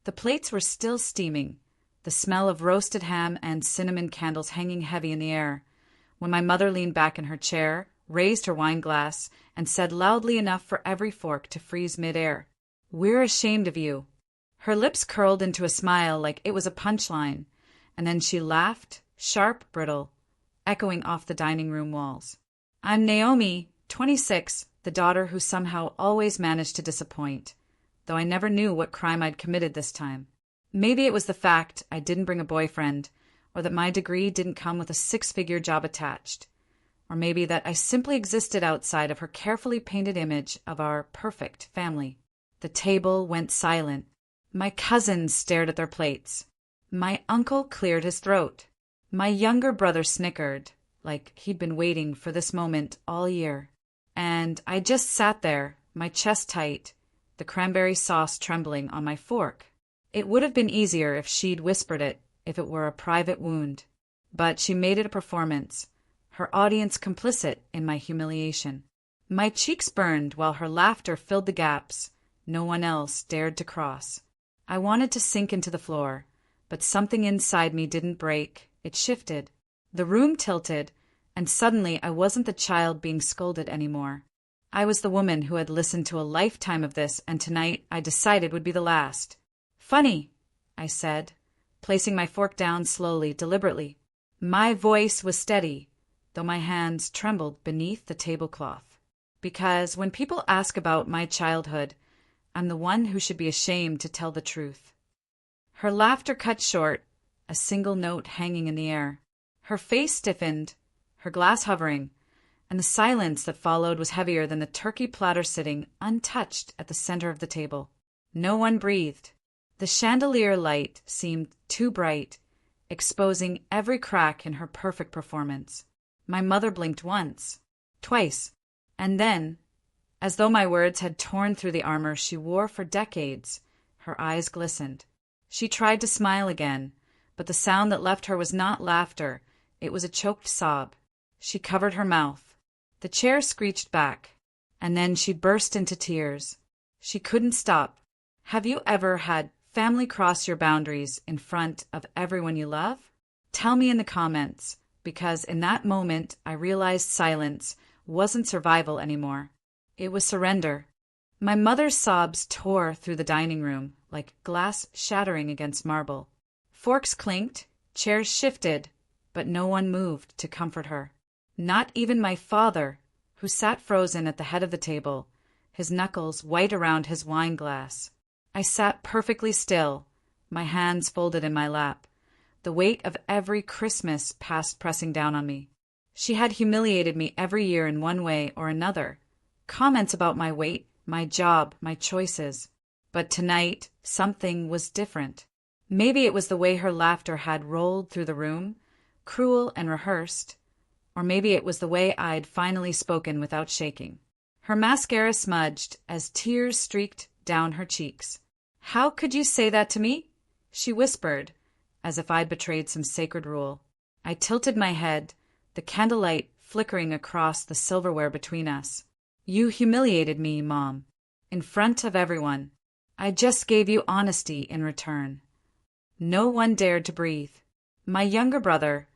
The plates were still steaming, the smell of roasted ham and cinnamon candles hanging heavy in the air, when my mother leaned back in her chair, raised her wine glass, and said loudly enough for every fork to freeze midair, "We're ashamed of you." Her lips curled into a smile like it was a punchline, and then she laughed, sharp, brittle, echoing off the dining room walls. I'm Naomi, 26, the daughter who somehow always managed to disappoint, though I never knew what crime I'd committed this time. Maybe it was the fact I didn't bring a boyfriend, or that my degree didn't come with a six-figure job attached, or maybe that I simply existed outside of her carefully painted image of our perfect family. The table went silent. My cousins stared at their plates. My uncle cleared his throat. My younger brother snickered, like he'd been waiting for this moment all year. And I just sat there, my chest tight, the cranberry sauce trembling on my fork. It would have been easier if she'd whispered it, if it were a private wound. But she made it a performance, her audience complicit in my humiliation. My cheeks burned while her laughter filled the gaps no one else dared to cross. I wanted to sink into the floor, but something inside me didn't break. It shifted. The room tilted, and suddenly I wasn't the child being scolded anymore. I was the woman who had listened to a lifetime of this, and tonight I decided would be the last. "Funny," I said, placing my fork down slowly, deliberately. My voice was steady, though my hands trembled beneath the tablecloth. Because when people ask about my childhood, I'm the one who should be ashamed to tell the truth. Her laughter cut short, a single note hanging in the air. Her face stiffened, her glass hovering, and the silence that followed was heavier than the turkey platter sitting untouched at the center of the table. No one breathed. The chandelier light seemed too bright, exposing every crack in her perfect performance. My mother blinked once, twice, and then, as though my words had torn through the armor she wore for decades, her eyes glistened. She tried to smile again, but the sound that left her was not laughter, it was a choked sob. She covered her mouth. The chair screeched back, and then she burst into tears. She couldn't stop. Have you ever had family cross your boundaries in front of everyone you love? Tell me in the comments, because in that moment I realized silence wasn't survival anymore. It was surrender. My mother's sobs tore through the dining room like glass shattering against marble. Forks clinked, chairs shifted, but no one moved to comfort her. Not even my father, who sat frozen at the head of the table, his knuckles white around his wine glass. I sat perfectly still, my hands folded in my lap, the weight of every Christmas past pressing down on me. She had humiliated me every year in one way or another. Comments about my weight, my job, my choices. But tonight, something was different. Maybe it was the way her laughter had rolled through the room, cruel and rehearsed, or maybe it was the way I'd finally spoken without shaking. Her mascara smudged as tears streaked down her cheeks. "How could you say that to me?" she whispered, as if I'd betrayed some sacred rule. I tilted my head, the candlelight flickering across the silverware between us. "You humiliated me, Mom, in front of everyone. I just gave you honesty in return." No one dared to breathe. My younger brother,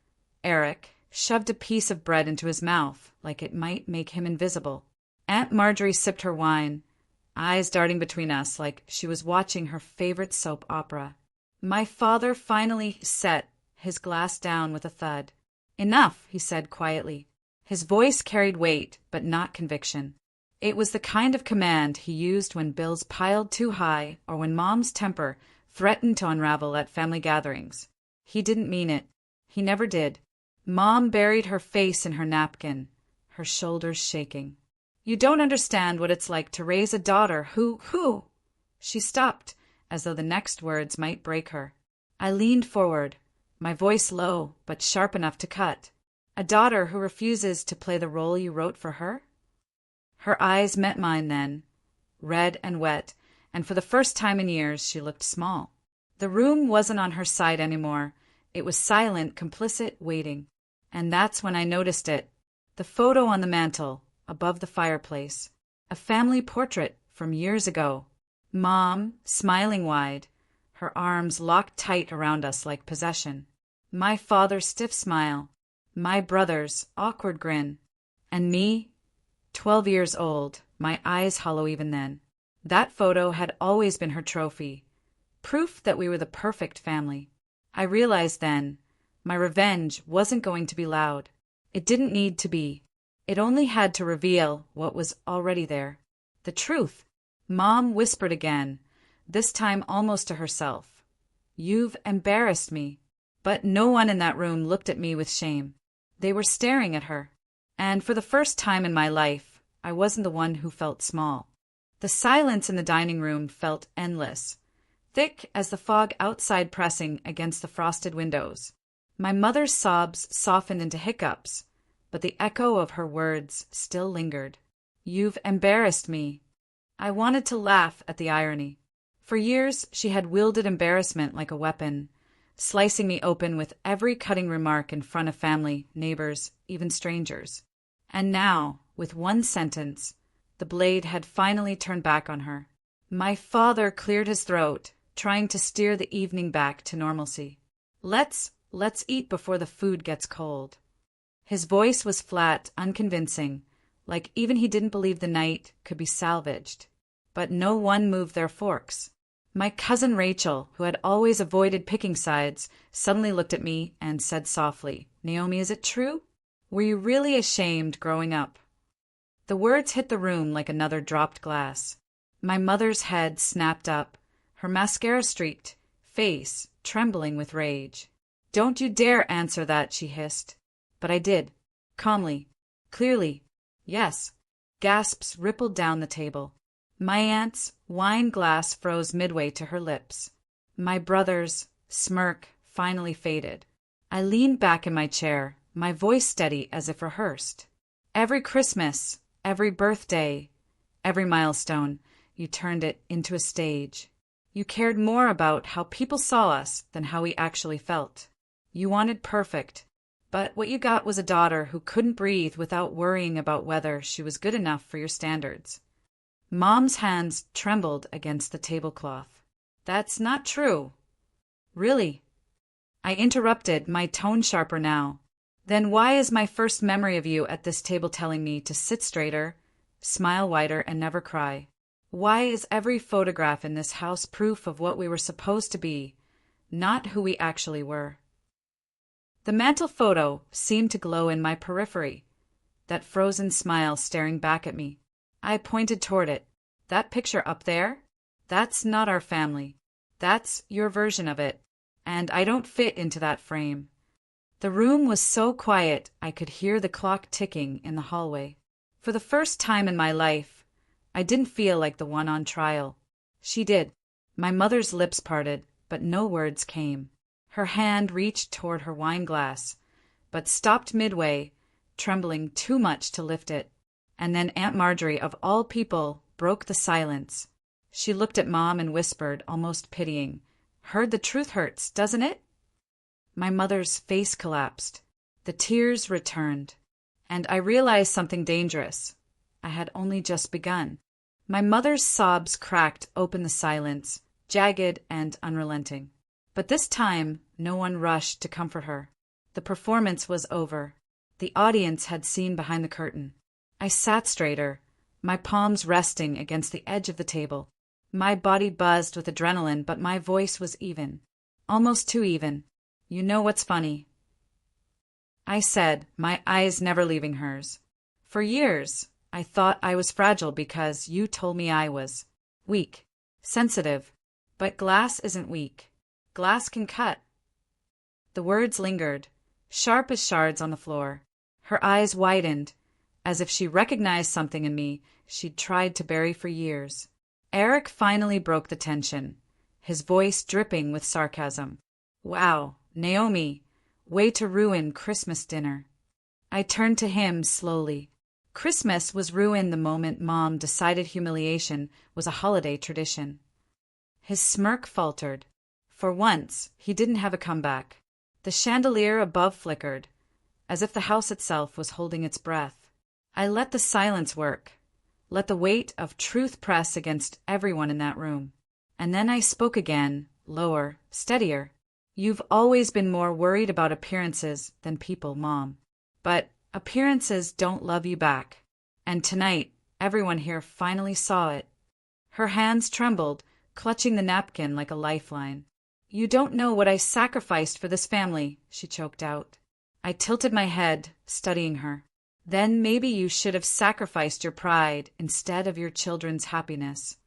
Eric, shoved a piece of bread into his mouth like it might make him invisible. Aunt Marjorie sipped her wine, eyes darting between us like she was watching her favorite soap opera. My father finally set his glass down with a thud. "Enough," he said quietly. His voice carried weight, but not conviction. It was the kind of command he used when bills piled too high or when Mom's temper threatened to unravel at family gatherings. He didn't mean it. He never did. Mom buried her face in her napkin, her shoulders shaking. "You don't understand what it's like to raise a daughter who—" She stopped, as though the next words might break her. I leaned forward, my voice low but sharp enough to cut. "A daughter who refuses to play the role you wrote for her?" Her eyes met mine then, red and wet, and for the first time in years she looked small. The room wasn't on her side anymore. It was silent, complicit, waiting. And that's when I noticed it. The photo on the mantel, above the fireplace. A family portrait from years ago. Mom, smiling wide, her arms locked tight around us like possession. My father's stiff smile, my brother's awkward grin, and me, 12 years old, my eyes hollow even then. That photo had always been her trophy, proof that we were the perfect family. I realized then, my revenge wasn't going to be loud. It didn't need to be. It only had to reveal what was already there. The truth. Mom whispered again, this time almost to herself. You've embarrassed me. But no one in that room looked at me with shame. They were staring at her. And for the first time in my life, I wasn't the one who felt small. The silence in the dining room felt endless, thick as the fog outside pressing against the frosted windows. My mother's sobs softened into hiccups, but the echo of her words still lingered. You've embarrassed me. I wanted to laugh at the irony. For years, she had wielded embarrassment like a weapon, slicing me open with every cutting remark in front of family, neighbors, even strangers. And now, with one sentence, the blade had finally turned back on her. My father cleared his throat, trying to steer the evening back to normalcy. Let's eat before the food gets cold. His voice was flat, unconvincing, like even he didn't believe the night could be salvaged. But no one moved their forks. My cousin Rachel, who had always avoided picking sides, suddenly looked at me and said softly, Naomi, is it true? Were you really ashamed growing up? The words hit the room like another dropped glass. My mother's head snapped up, her mascara streaked, face trembling with rage. Don't you dare answer that, she hissed. But I did, calmly, clearly. Yes. Gasps rippled down the table. My aunt's wine glass froze midway to her lips. My brother's smirk finally faded. I leaned back in my chair, my voice steady as if rehearsed. Every Christmas, every birthday, every milestone, you turned it into a stage. You cared more about how people saw us than how we actually felt. You wanted perfect, but what you got was a daughter who couldn't breathe without worrying about whether she was good enough for your standards. Mom's hands trembled against the tablecloth. That's not true. Really? I interrupted, my tone sharper now. Then why is my first memory of you at this table telling me to sit straighter, smile wider, and never cry? Why is every photograph in this house proof of what we were supposed to be, not who we actually were? The mantel photo seemed to glow in my periphery, that frozen smile staring back at me. I pointed toward it. That picture up there? That's not our family. That's your version of it, and I don't fit into that frame. The room was so quiet I could hear the clock ticking in the hallway. For the first time in my life, I didn't feel like the one on trial. She did. My mother's lips parted, but no words came. Her hand reached toward her wine glass, but stopped midway, trembling too much to lift it. And then Aunt Marjorie, of all people, broke the silence. She looked at Mom and whispered, almost pitying, "Heard the truth hurts, doesn't it?" My mother's face collapsed. The tears returned. And I realized something dangerous. I had only just begun. My mother's sobs cracked open the silence, jagged and unrelenting. But this time, no one rushed to comfort her. The performance was over. The audience had seen behind the curtain. I sat straighter, my palms resting against the edge of the table. My body buzzed with adrenaline, but my voice was even. Almost too even. You know what's funny? I said, my eyes never leaving hers. For years, I thought I was fragile because you told me I was weak, sensitive. But glass isn't weak. Glass can cut. The words lingered, sharp as shards on the floor. Her eyes widened, as if she recognized something in me she'd tried to bury for years. Eric finally broke the tension, his voice dripping with sarcasm. Wow, Naomi, way to ruin Christmas dinner. I turned to him slowly. Christmas was ruined the moment Mom decided humiliation was a holiday tradition. His smirk faltered. For once, he didn't have a comeback. The chandelier above flickered, as if the house itself was holding its breath. I let the silence work, let the weight of truth press against everyone in that room. And then I spoke again, lower, steadier. You've always been more worried about appearances than people, Mom. But appearances don't love you back. And tonight, everyone here finally saw it. Her hands trembled, clutching the napkin like a lifeline. You don't know what I sacrificed for this family, she choked out. I tilted my head, studying her. Then maybe you should have sacrificed your pride instead of your children's happiness.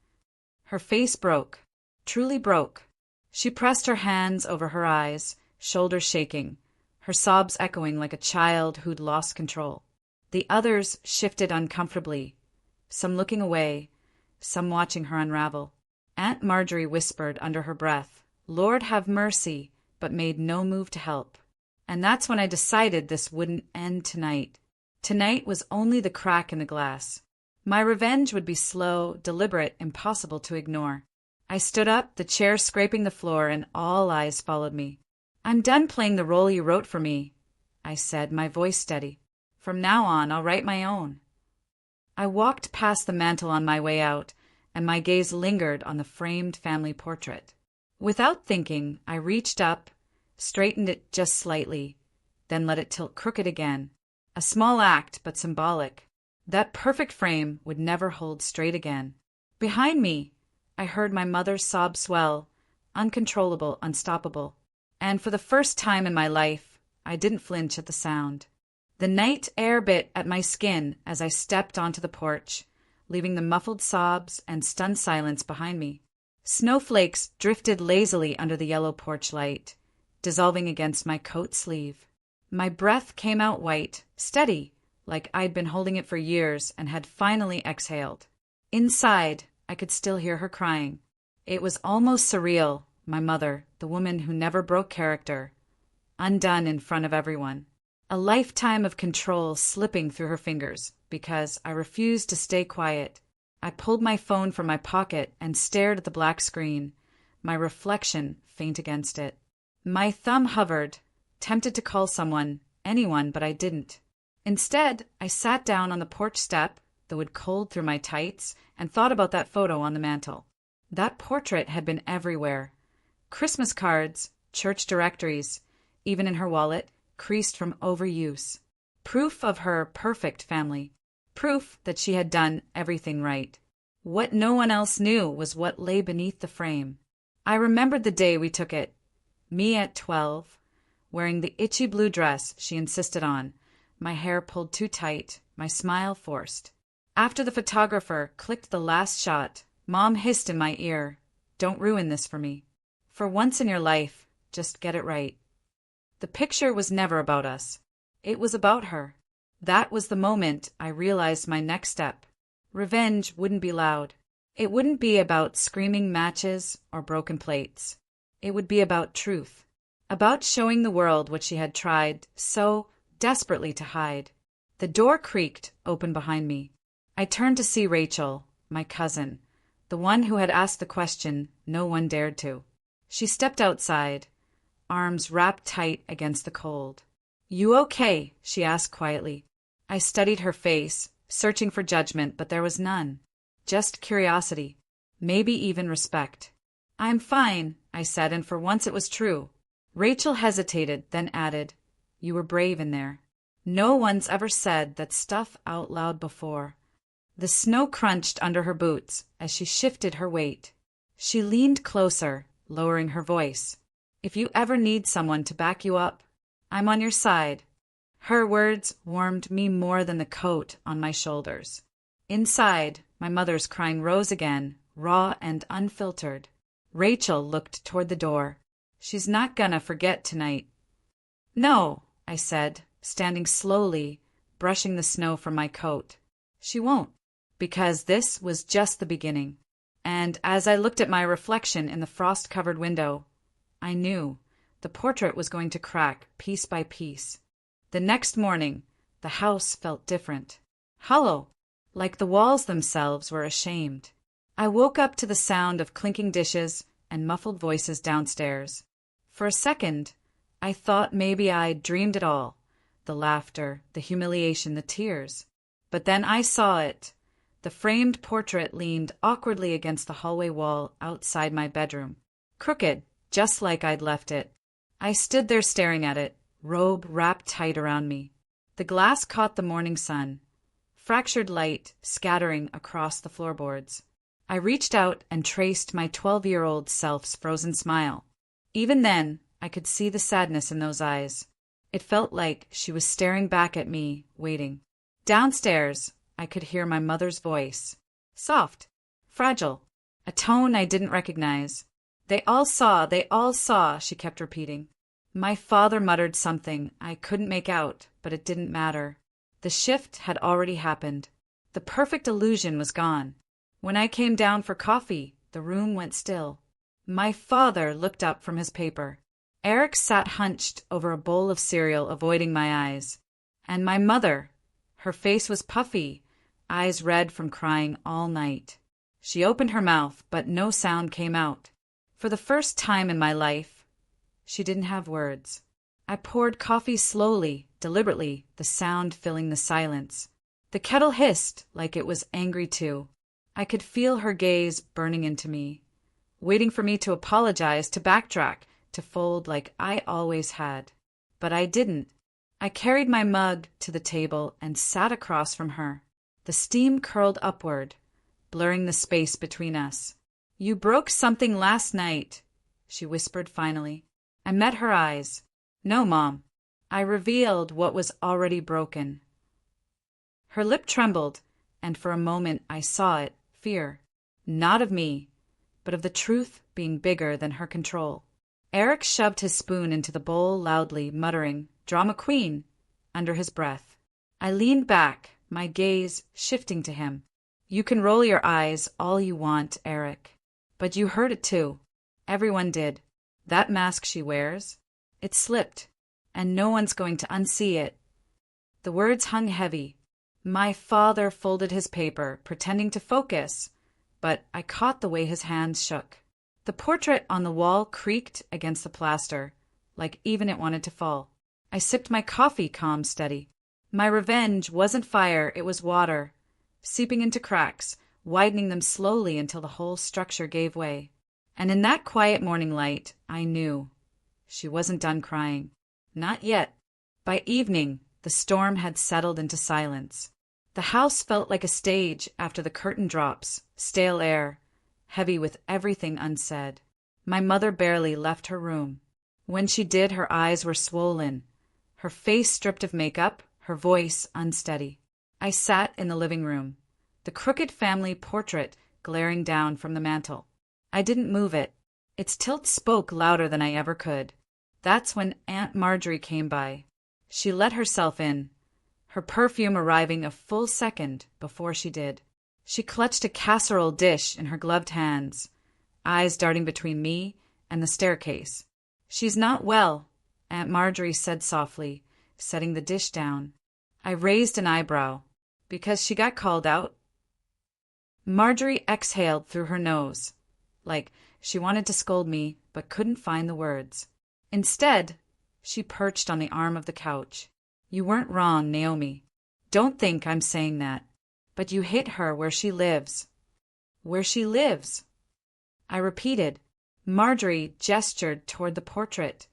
Her face broke, truly broke. She pressed her hands over her eyes, shoulders shaking, her sobs echoing like a child who'd lost control. The others shifted uncomfortably, some looking away, some watching her unravel. Aunt Marjorie whispered under her breath, "Lord have mercy," but made no move to help. And that's when I decided this wouldn't end tonight. Tonight was only the crack in the glass. My revenge would be slow, deliberate, impossible to ignore. I stood up, the chair scraping the floor, and all eyes followed me. "I'm done playing the role you wrote for me," I said, my voice steady. "From now on, I'll write my own." I walked past the mantel on my way out, and my gaze lingered on the framed family portrait. Without thinking, I reached up, straightened it just slightly, then let it tilt crooked again. A small act, but symbolic. That perfect frame would never hold straight again. Behind me, I heard my mother's sobs swell, uncontrollable, unstoppable. And for the first time in my life, I didn't flinch at the sound. The night air bit at my skin as I stepped onto the porch, leaving the muffled sobs and stunned silence behind me. Snowflakes drifted lazily under the yellow porch light, dissolving against my coat sleeve. My breath came out white, steady, like I'd been holding it for years and had finally exhaled. Inside, I could still hear her crying. It was almost surreal, my mother, the woman who never broke character, undone in front of everyone. A lifetime of control slipping through her fingers because I refused to stay quiet. I pulled my phone from my pocket and stared at the black screen, my reflection faint against it. My thumb hovered, tempted to call someone, anyone, but I didn't. Instead, I sat down on the porch step, though it cold through my tights, and thought about that photo on the mantel. That portrait had been everywhere. Christmas cards, church directories, even in her wallet, creased from overuse. Proof of her perfect family. Proof that she had done everything right. What no one else knew was what lay beneath the frame. I remembered the day we took it. Me at 12, wearing the itchy blue dress she insisted on, my hair pulled too tight, my smile forced. After the photographer clicked the last shot, Mom hissed in my ear, "Don't ruin this for me. For once in your life, just get it right." The picture was never about us. It was about her. That was the moment I realized my next step. Revenge wouldn't be loud. It wouldn't be about screaming matches or broken plates. It would be about truth. About showing the world what she had tried so desperately to hide. The door creaked open behind me. I turned to see Rachel, my cousin, the one who had asked the question no one dared to. She stepped outside, arms wrapped tight against the cold. "You okay?" she asked quietly. I studied her face, searching for judgment, but there was none. Just curiosity, maybe even respect. "I'm fine," I said, and for once it was true. Rachel hesitated, then added, "You were brave in there. No one's ever said that stuff out loud before." The snow crunched under her boots as she shifted her weight. She leaned closer, lowering her voice. "If you ever need someone to back you up, I'm on your side." Her words warmed me more than the coat on my shoulders. Inside, my mother's crying rose again, raw and unfiltered. Rachel looked toward the door. "She's not gonna forget tonight." "No," I said, standing slowly, brushing the snow from my coat. "She won't." Because this was just the beginning. And as I looked at my reflection in the frost-covered window, I knew the portrait was going to crack piece by piece. The next morning, the house felt different. Hollow, like the walls themselves were ashamed. I woke up to the sound of clinking dishes and muffled voices downstairs. For a second, I thought maybe I'd dreamed it all, the laughter, the humiliation, the tears. But then I saw it. The framed portrait leaned awkwardly against the hallway wall outside my bedroom. crooked, just like I'd left it. I stood there staring at it, robe wrapped tight around me. The glass caught the morning sun, fractured light scattering across the floorboards. I reached out and traced my 12-year-old self's frozen smile. Even then, I could see the sadness in those eyes. It felt like she was staring back at me, waiting. Downstairs, I could hear my mother's voice. Soft, fragile, a tone I didn't recognize. They all saw, she kept repeating. My father muttered something I couldn't make out, but it didn't matter. The shift had already happened. The perfect illusion was gone. When I came down for coffee, the room went still. My father looked up from his paper. Eric sat hunched over a bowl of cereal, avoiding my eyes. And my mother, her face was puffy, eyes red from crying all night. She opened her mouth, but no sound came out. For the first time in my life, she didn't have words. I poured coffee slowly, deliberately, the sound filling the silence. The kettle hissed like it was angry too. I could feel her gaze burning into me, waiting for me to apologize, to backtrack, to fold like I always had. But I didn't. I carried my mug to the table and sat across from her. The steam curled upward, blurring the space between us. You broke something last night, she whispered finally. I met her eyes. No, Mom. I revealed what was already broken. Her lip trembled, and for a moment I saw it, fear. Not of me, but of the truth being bigger than her control. Eric shoved his spoon into the bowl loudly, muttering, "Drama queen," under his breath. I leaned back, my gaze shifting to him. You can roll your eyes all you want, Eric. But you heard it too. Everyone did. That mask she wears, it slipped, and no one's going to unsee it. The words hung heavy. My father folded his paper, pretending to focus, but I caught the way his hands shook. The portrait on the wall creaked against the plaster, like even it wanted to fall. I sipped my coffee, calm, steady. My revenge wasn't fire, it was water, seeping into cracks, widening them slowly until the whole structure gave way. And in that quiet morning light, I knew. She wasn't done crying. Not yet. By evening, the storm had settled into silence. The house felt like a stage after the curtain drops, stale air, heavy with everything unsaid. My mother barely left her room. When she did, her eyes were swollen, her face stripped of makeup, her voice unsteady. I sat in the living room, the crooked family portrait glaring down from the mantel. I didn't move it. Its tilt spoke louder than I ever could. That's when Aunt Marjorie came by. She let herself in, her perfume arriving a full second before she did. She clutched a casserole dish in her gloved hands, eyes darting between me and the staircase. She's not well, Aunt Marjorie said softly, setting the dish down. I raised an eyebrow. Because she got called out? Marjorie exhaled through her nose, like she wanted to scold me but couldn't find the words. Instead, she perched on the arm of the couch. You weren't wrong, Naomi. Don't think I'm saying that. But you hit her where she lives. Where she lives? I repeated. Marjorie gestured toward the portrait,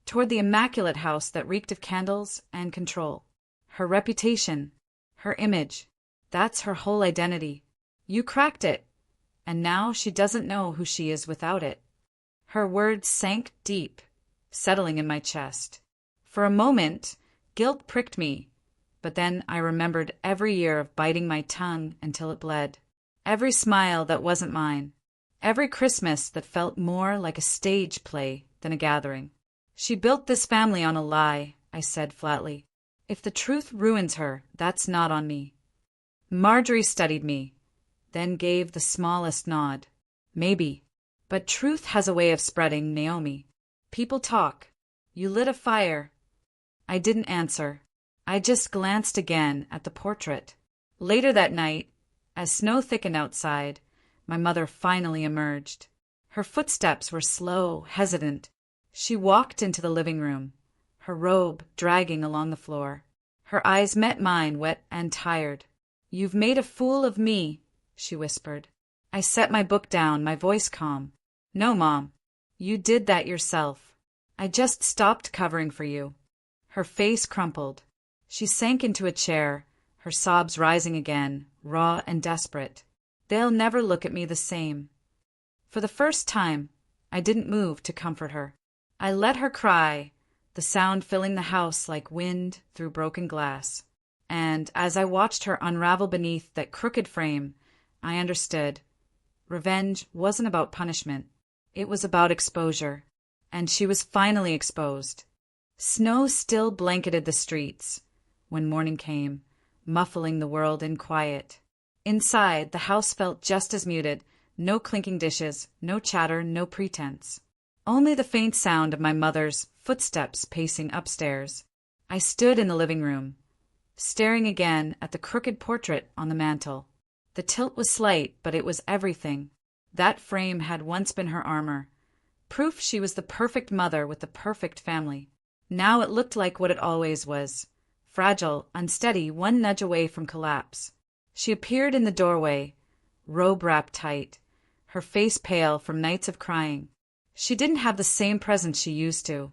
toward the immaculate house that reeked of candles and control. Her reputation, her image, that's her whole identity. You cracked it, and now she doesn't know who she is without it. Her words sank deep, settling in my chest. For a moment, guilt pricked me, but then I remembered every year of biting my tongue until it bled. Every smile that wasn't mine. Every Christmas that felt more like a stage play than a gathering. She built this family on a lie, I said flatly. If the truth ruins her, that's not on me. Marjorie studied me, then gave the smallest nod. Maybe. But truth has a way of spreading, Naomi. People talk. You lit a fire. I didn't answer. I just glanced again at the portrait. Later that night, as snow thickened outside, my mother finally emerged. Her footsteps were slow, hesitant. She walked into the living room, her robe dragging along the floor. Her eyes met mine, wet and tired. You've made a fool of me, she whispered. I set my book down, my voice calm. No, Mom. You did that yourself. I just stopped covering for you." Her face crumpled. She sank into a chair, her sobs rising again, raw and desperate. "They'll never look at me the same." For the first time, I didn't move to comfort her. I let her cry, the sound filling the house like wind through broken glass. And as I watched her unravel beneath that crooked frame, I understood. Revenge wasn't about punishment. It was about exposure. And she was finally exposed. Snow still blanketed the streets when morning came, muffling the world in quiet. Inside, the house felt just as muted. No clinking dishes, no chatter, no pretense. Only the faint sound of my mother's footsteps pacing upstairs. I stood in the living room, staring again at the crooked portrait on the mantel. The tilt was slight, but it was everything. That frame had once been her armor, proof she was the perfect mother with the perfect family. Now it looked like what it always was, fragile, unsteady, one nudge away from collapse. She appeared in the doorway, robe wrapped tight, her face pale from nights of crying. She didn't have the same presence she used to.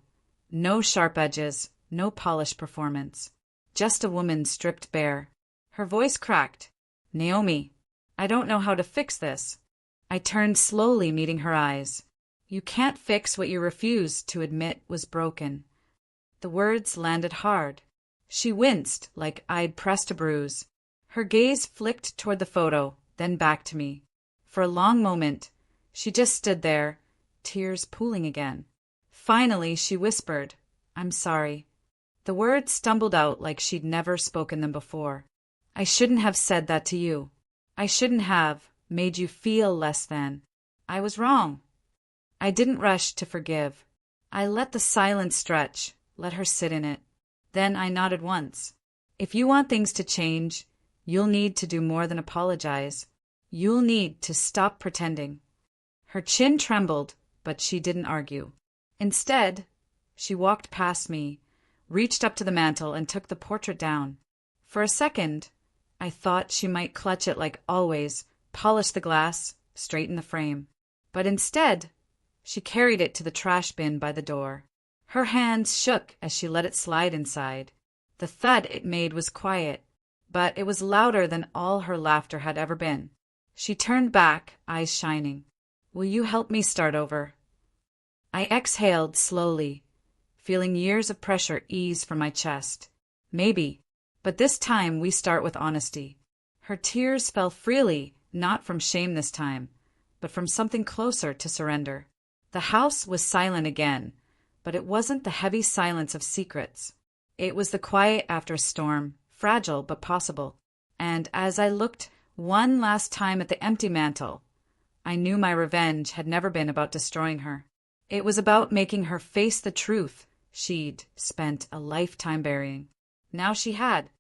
No sharp edges, no polished performance. Just a woman stripped bare. Her voice cracked. "Naomi, I don't know how to fix this." I turned slowly, meeting her eyes. "You can't fix what you refused to admit was broken." The words landed hard. She winced like I'd pressed a bruise. Her gaze flicked toward the photo, then back to me. For a long moment, she just stood there, tears pooling again. Finally, she whispered, "I'm sorry." The words stumbled out like she'd never spoken them before. "I shouldn't have said that to you. I shouldn't have made you feel less than. I was wrong." I didn't rush to forgive. I let the silence stretch, let her sit in it. Then I nodded once. "If you want things to change, you'll need to do more than apologize. You'll need to stop pretending." Her chin trembled, but she didn't argue. Instead, she walked past me, reached up to the mantel, and took the portrait down. For a second, I thought she might clutch it like always, polish the glass, straighten the frame. But instead, she carried it to the trash bin by the door. Her hands shook as she let it slide inside. The thud it made was quiet, but it was louder than all her laughter had ever been. She turned back, eyes shining. "Will you help me start over?" I exhaled slowly, feeling years of pressure ease from my chest. "Maybe, but this time we start with honesty." Her tears fell freely, not from shame this time, but from something closer to surrender. The house was silent again, but it wasn't the heavy silence of secrets. It was the quiet after a storm, fragile but possible. And as I looked one last time at the empty mantel, I knew my revenge had never been about destroying her. It was about making her face the truth she'd spent a lifetime burying. Now she had.